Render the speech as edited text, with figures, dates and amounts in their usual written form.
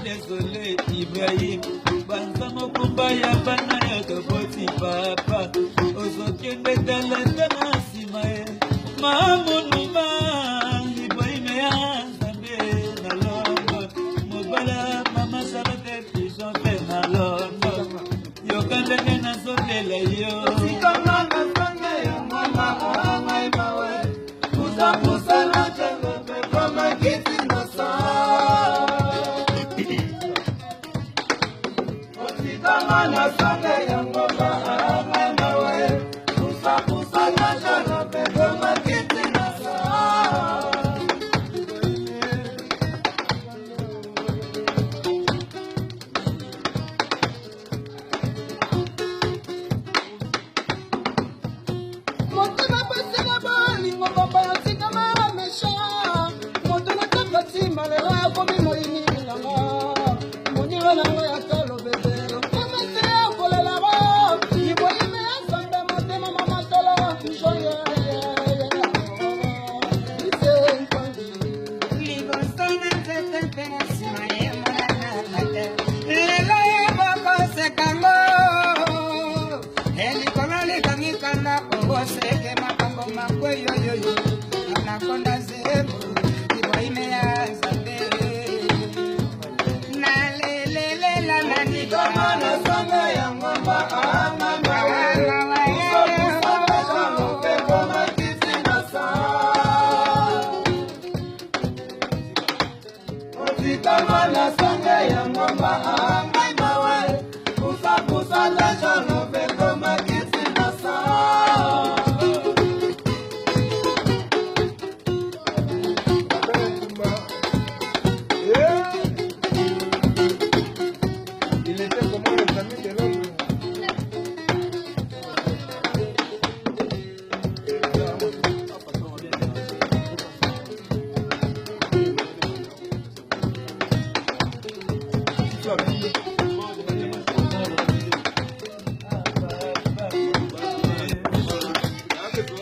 Désolé Ibrahim, banza mokumba ya bana ya toboti papa, ozokende talenta na nsima ye, mamunuma Ibrahim ya Nzambe na londo, mobala mama Charlotte pigeon pe na londo, yokandenge nazolela yo sikanga na sanga ya mama amai mawe, kusa na chango pe kama kiti na saa. Mana sanga ya ngoma amana we kusa na jana pedo makiti na saa motima pasi na bali ngomba ya sika mara mesha moto na kapati malera komi moini nanga monira na ya tolo bebe Seke makambo makwe yo yo yo anakonda zebu Ibrahim ya Nzambe na lele la nani kama na sanga ya ngomba amana kama na sanga ya ngomba